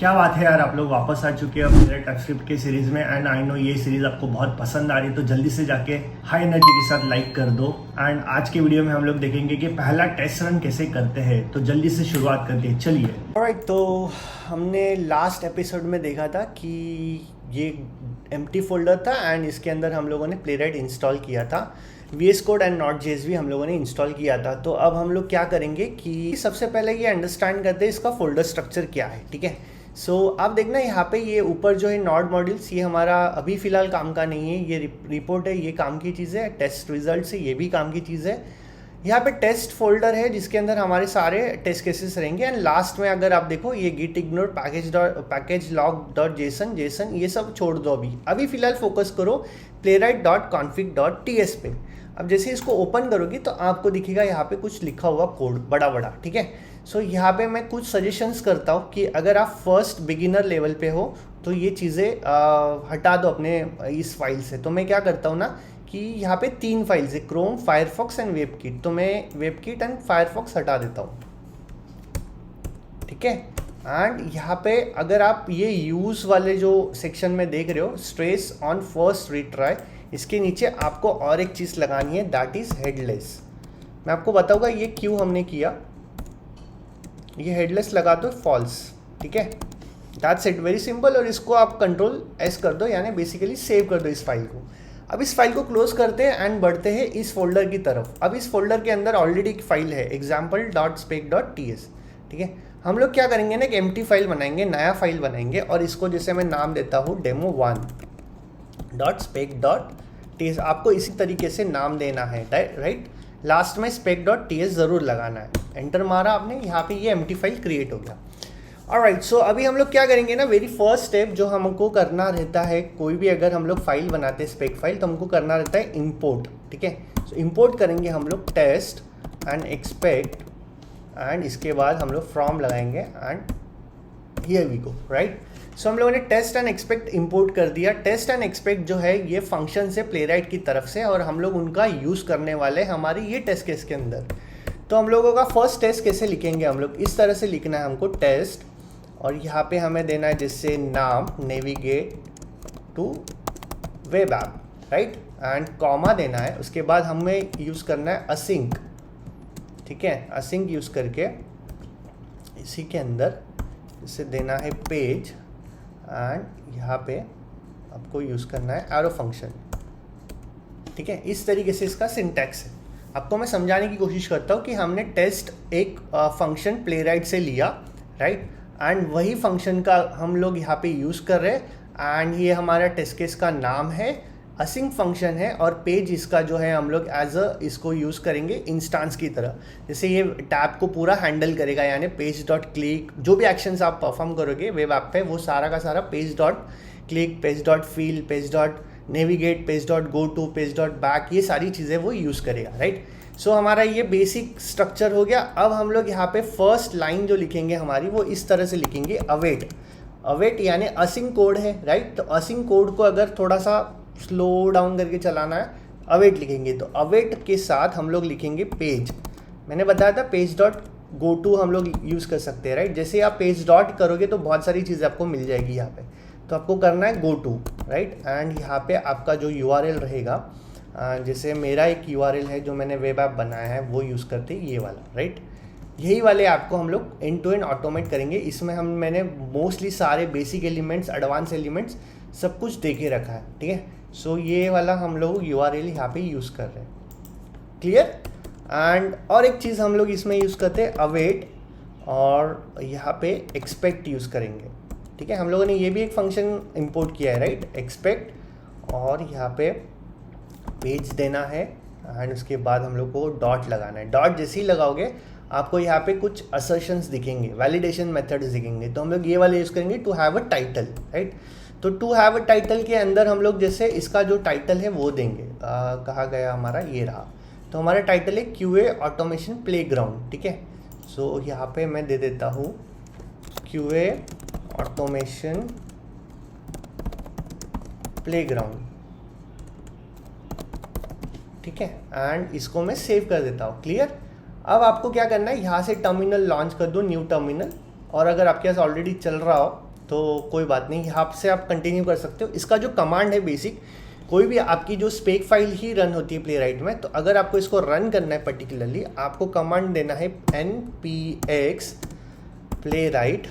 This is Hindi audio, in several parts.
क्या बात है यार, आप लोग वापस आ चुके हैं मेरे टचस्क्रिप्ट के सीरीज में। एंड आई नो ये सीरीज आपको बहुत पसंद आ रही है, तो जल्दी से जाके हाई एनर्जी के साथ लाइक कर दो। एंड आज के वीडियो में हम लोग देखेंगे कि पहला टेस्ट रन कैसे करते हैं, तो जल्दी से शुरुआत करते हैं, चलिए। ऑलराइट, तो हमने लास्ट एपिसोड में देखा था कि ये एम्प्टी फोल्डर था एंड इसके अंदर हम लोगों ने प्लेराइट इंस्टॉल किया था। VS कोड एंड Node.js भी हम लोगों ने इंस्टॉल किया था। तो अब हम लोग क्या करेंगे कि सबसे पहले ये अंडरस्टैंड करते हैं इसका फोल्डर स्ट्रक्चर क्या है। ठीक है, सो आप देखना यहाँ पे ये ऊपर जो है नॉड मॉड्यूल्स, ये हमारा अभी फ़िलहाल काम का नहीं है। ये रिपोर्ट है, ये काम की चीज़ है। टेस्ट रिजल्ट से ये भी काम की चीज़ है। यहाँ पे टेस्ट फोल्डर है जिसके अंदर हमारे सारे टेस्ट केसेस रहेंगे। एंड लास्ट में अगर आप देखो ये git ignore package log dot JSON ये सब छोड़ दो। अभी फ़िलहाल फोकस करो playwright.config.ts पे। अब जैसे इसको ओपन करोगी तो आपको दिखेगा यहाँ पे कुछ लिखा हुआ कोड बड़ा बड़ा। ठीक है, सो यहाँ पे मैं कुछ सजेशंस करता हूँ कि अगर आप फर्स्ट बिगिनर लेवल पे हो तो ये चीज़ें हटा दो अपने इस फाइल से। तो मैं क्या करता हूँ ना कि यहाँ पे 3 फाइल्स है, क्रोम, फायरफॉक्स एंड वेबकिट। तो मैं वेबकिट एंड फायरफॉक्स हटा देता हूँ। ठीक है, एंड यहाँ पे अगर आप ये यूज़ वाले जो सेक्शन में देख रहे हो, स्ट्रेस ऑन फर्स्ट रीट्राई, इसके नीचे आपको और एक चीज़ लगानी है, दैट इज़ हेडलेस। मैं आपको बताऊँगा ये क्यों हमने किया। ये हेडलेस लगा दो फॉल्स। ठीक है, दैट्स इट, वेरी सिंपल। और इसको आप Ctrl+S कर दो, यानी बेसिकली सेव कर दो इस फाइल को। अब इस फाइल को क्लोज करते हैं एंड बढ़ते हैं इस फोल्डर की तरफ। अब इस फोल्डर के अंदर ऑलरेडी एक फाइल है, example.spec.ts। ठीक है, हम लोग क्या करेंगे ना, एक एम्प्टी फाइल बनाएंगे, नया फाइल बनाएंगे और इसको जैसे मैं नाम देता हूँ demo1.spec.ts। आपको इसी तरीके से नाम देना है, राइट। लास्ट में spec.ts ज़रूर लगाना है। एंटर मारा आपने, यहाँ पे ये एम्प्टी फाइल क्रिएट हो गया। ऑलराइट, सो अभी हम लोग क्या करेंगे ना, वेरी फर्स्ट स्टेप जो हमको करना रहता है, कोई भी अगर हम लोग फाइल बनाते हैं स्पेक फाइल, तो हमको करना रहता है इंपोर्ट। ठीक है, सो इंपोर्ट करेंगे हम लोग टेस्ट एंड एक्सपेक्ट एंड इसके बाद हम लोग फ्रॉम लगाएंगे and here we go, right. So हम लोगों ने टेस्ट एंड एक्सपेक्ट इंपोर्ट कर दिया। टेस्ट एंड एक्सपेक्ट जो है ये फंक्शन से प्लेराइट की तरफ से, और हम लोग उनका यूज़ करने वाले हमारे ये टेस्ट केस के अंदर। तो हम लोगों का फर्स्ट टेस्ट कैसे लिखेंगे, हम लोग इस तरह से लिखना है हमको, टेस्ट, और यहाँ पे हमें देना है जैसे नाम, navigate to web app, right, and comma देना है। उसके बाद हमें यूज़ करना है असिंक। ठीक है, असिंक यूज़ करके इसी के अंदर इसे देना है पेज, एंड यहाँ पे आपको यूज़ करना है एरो फंक्शन। ठीक है, इस तरीके से इसका सिंटैक्स है। आपको मैं समझाने की कोशिश करता हूँ कि हमने टेस्ट एक फंक्शन प्लेराइट से लिया, राइट, एंड वही फंक्शन का हम लोग यहाँ पे यूज़ कर रहे हैं। एंड ये हमारा टेस्ट केस का नाम है, असिंक फंक्शन है, और पेज इसका जो है हम लोग एज अ इसको यूज़ करेंगे इंस्टांस की तरह। जैसे ये टैब को पूरा हैंडल करेगा, यानी पेज डॉट क्लिक, जो भी एक्शंस आप परफॉर्म करोगे वेब ऐप पे, वो सारा का सारा page dot click, page dot fill, page dot navigate, page dot go to, page dot back, ये सारी चीज़ें वो यूज़ करेगा, राइट। सो हमारा ये बेसिक स्ट्रक्चर हो गया। अब हम लोग यहाँ पे फर्स्ट लाइन जो लिखेंगे हमारी, वो इस तरह से लिखेंगे, अवेट यानी असिंक कोड है, राइट। तो असिंक कोड को अगर थोड़ा सा स्लो डाउन करके चलाना है, अवेट लिखेंगे। तो अवेट के साथ हम लोग लिखेंगे पेज। मैंने बताया था पेज डॉट गो टू हम लोग यूज़ कर सकते हैं, राइट। जैसे आप पेज डॉट करोगे तो बहुत सारी चीज़ें आपको मिल जाएगी यहाँ पे, तो आपको करना है गो टू, राइट। एंड यहाँ पे आपका जो URL रहेगा, जैसे मेरा एक URL है जो मैंने वेब ऐप बनाया है, वो यूज़ करते ये वाला, राइट। यही वाले ऐप को हम लोग एंड टू एंड ऑटोमेट करेंगे। इसमें मैंने मोस्टली सारे बेसिक एलिमेंट्स, एडवांस एलिमेंट्स सब कुछ दे के रखा है। ठीक है, सो ये वाला हम लोग URL यहाँ पे यूज़ कर रहे हैं, क्लियर। एंड और एक चीज़ हम लोग इसमें यूज़ करते हैं, अवेट, और यहाँ पे एक्सपेक्ट यूज़ करेंगे। ठीक है, हम लोगों ने ये भी एक फंक्शन इंपोर्ट किया है, राइट, एक्सपेक्ट, और यहाँ पे पेज देना है, एंड उसके बाद हम लोग को डॉट लगाना है। डॉट जैसे ही लगाओगे आपको यहाँ पे कुछ असर्शंस दिखेंगे, वैलिडेशन मेथड्स दिखेंगे। तो हम लोग ये वाले यूज़ करेंगे, to have a title, right. तो टू हैव अ टाइटल के अंदर हम लोग जैसे इसका जो टाइटल है वो देंगे, कहा गया हमारा ये रहा। तो हमारा टाइटल है QA ऑटोमेशन प्लेग्राउंड। ठीक है, सो यहाँ पे मैं दे देता हूँ QA ऑटोमेशन प्लेग्राउंड। ठीक है, एंड इसको मैं सेव कर देता हूँ, क्लियर। अब आपको क्या करना है, यहाँ से टर्मिनल लॉन्च कर दो, न्यू टर्मिनल, और अगर आपके पास ऑलरेडी चल रहा हो तो कोई बात नहीं, यहाँ से आप कंटिन्यू कर सकते हो। इसका जो कमांड है बेसिक, कोई भी आपकी जो स्पेक फाइल ही रन होती है प्लेराइट में, तो अगर आपको इसको रन करना है पर्टिकुलरली, आपको कमांड देना है npx playwright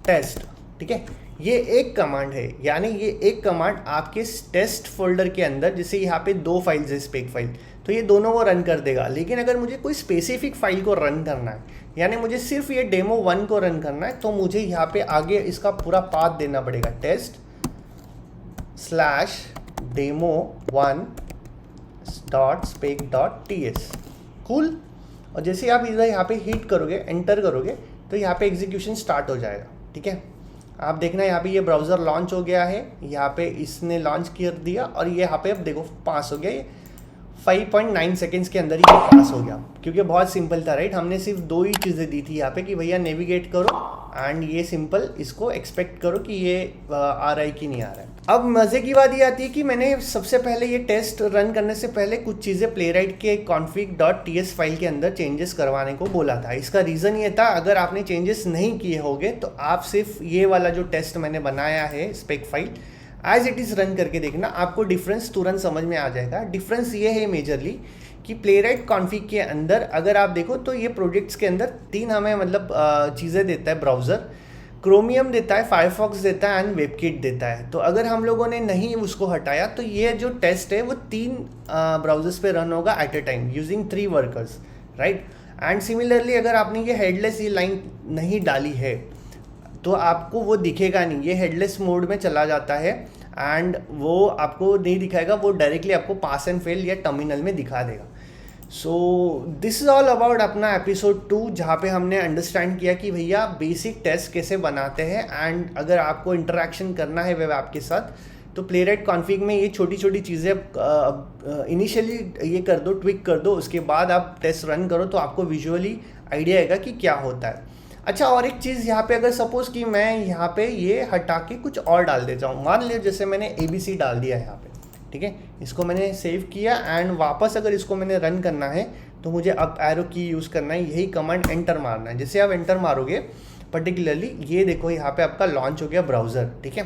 टेस्ट। ठीक है, ये एक कमांड है, यानी ये एक कमांड आपके टेस्ट फोल्डर के अंदर, जैसे यहाँ पे 2 फाइल्स है स्पेक फाइल, तो ये दोनों वो रन कर देगा। लेकिन अगर मुझे कोई स्पेसिफिक फाइल को रन करना है, यानी मुझे सिर्फ ये demo1 को रन करना है, तो मुझे यहाँ पे आगे इसका पूरा पाथ देना पड़ेगा, test/demo1.spec.ts। कूल। और जैसे आप इधर यहाँ पे हिट करोगे, एंटर करोगे, तो यहाँ पे एग्जीक्यूशन स्टार्ट हो जाएगा। ठीक है, आप देखना यहाँ पे ये ब्राउज़र लॉन्च हो गया है, यहाँ पे इसने लॉन्च कर दिया और ये यहाँ पे अब देखो पास हो गया। ये 5.9 सेकेंड्स के अंदर ही ये पास हो गया, क्योंकि बहुत सिंपल था, राइट। हमने सिर्फ 2 ही चीज़ें दी थी यहाँ पे कि भैया नेविगेट करो एंड ये सिंपल इसको एक्सपेक्ट करो कि ये आ रहा है कि नहीं आ रहा है। अब मज़े की बात ये आती है कि मैंने सबसे पहले ये टेस्ट रन करने से पहले कुछ चीज़ें प्लेराइट के config.ts फाइल के अंदर चेंजेस करवाने को बोला था। इसका रीज़न ये था, अगर आपने चेंजेस नहीं किए होंगे तो आप सिर्फ ये वाला जो टेस्ट मैंने बनाया है spec file as it is run करके देखना, आपको डिफरेंस तुरंत समझ में आ जाएगा। डिफरेंस ये है मेजरली कि प्लेराइट कॉन्फ़िग के अंदर अगर आप देखो तो ये प्रोजेक्ट्स के अंदर 3 हमें मतलब चीज़ें देता है ब्राउज़र, क्रोमियम देता है, फायरफॉक्स देता है एंड वेबकिट देता है। तो अगर हम लोगों ने नहीं उसको हटाया तो ये जो टेस्ट है वो 3 ब्राउजर्स पे रन होगा at a time using 3 workers, right. And similarly अगर आपने ये हेडलेस ये लाइन नहीं डाली है तो आपको वो दिखेगा नहीं, ये हेडलेस मोड में चला जाता है एंड वो आपको नहीं दिखाएगा, वो डायरेक्टली आपको पास एंड फेल या टर्मिनल में दिखा देगा। So this is all about अपना एपिसोड 2, जहाँ पे हमने अंडरस्टैंड किया कि भैया बेसिक टेस्ट कैसे बनाते हैं एंड अगर आपको इंटरेक्शन करना है वेब ऐप के साथ तो प्लेराइट कॉन्फ़िग में ये छोटी छोटी चीज़ें इनिशियली ये कर दो, ट्विक कर दो, उसके बाद आप टेस्ट रन करो तो आपको विजुअली आइडिया आएगा कि क्या होता है। अच्छा, और एक चीज़ यहाँ पे, अगर सपोज़ कि मैं यहाँ पे ये हटा के कुछ और डाल देता हूँ, मान लीजिए जैसे मैंने ABC डाल दिया यहाँ पे, ठीक है, इसको मैंने सेव किया एंड वापस अगर इसको मैंने रन करना है तो मुझे अप एरो की यूज़ करना है, यही कमांड एंटर मारना है। जैसे आप एंटर मारोगे पर्टिकुलरली ये देखो यहाँ पे आपका लॉन्च हो गया ब्राउज़र, ठीक है।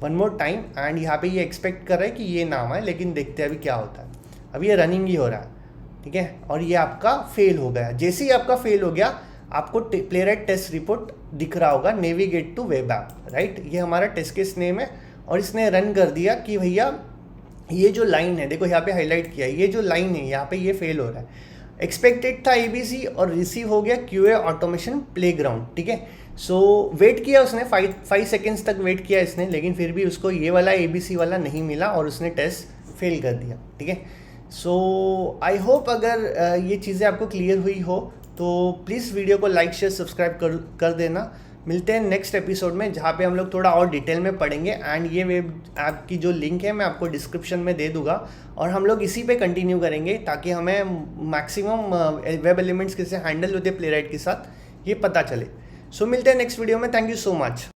वन मोर टाइम एंड यहाँ पे ये एक्सपेक्ट कर रहा है कि ये नाम है, लेकिन देखते हैं अभी क्या होता है। अभी ये रनिंग ही हो रहा है, ठीक है, और ये आपका फेल हो गया। जैसे ही आपका फेल हो गया आपको प्लेराइट टेस्ट रिपोर्ट दिख रहा होगा, navigate to web app, right. ये हमारा टेस्ट केस नेम है और इसने रन कर दिया कि भैया ये जो लाइन है, देखो यहाँ पे हाईलाइट किया, ये जो लाइन है यहाँ पे ये फेल हो रहा है। एक्सपेक्टेड था ABC और रिसीव हो गया QA ऑटोमेशन प्लेग्राउंड, ठीक है। सो वेट किया उसने 5 सेकेंड्स तक वेट किया इसने, लेकिन फिर भी उसको ये वाला ABC वाला नहीं मिला और उसने टेस्ट फेल कर दिया, ठीक है। सो आई होप अगर ये चीज़ें आपको क्लियर हुई हो तो प्लीज़ वीडियो को लाइक शेयर सब्सक्राइब कर देना। मिलते हैं नेक्स्ट एपिसोड में, जहाँ पे हम लोग थोड़ा और डिटेल में पढ़ेंगे एंड ये वेब ऐप की जो लिंक है मैं आपको डिस्क्रिप्शन में दे दूंगा और हम लोग इसी पे कंटिन्यू करेंगे ताकि हमें मैक्सिमम वेब एलिमेंट्स कैसे हैंडल होते हैं प्लेराइट के साथ ये पता चले। सो मिलते हैं नेक्स्ट वीडियो में। Thank you so much.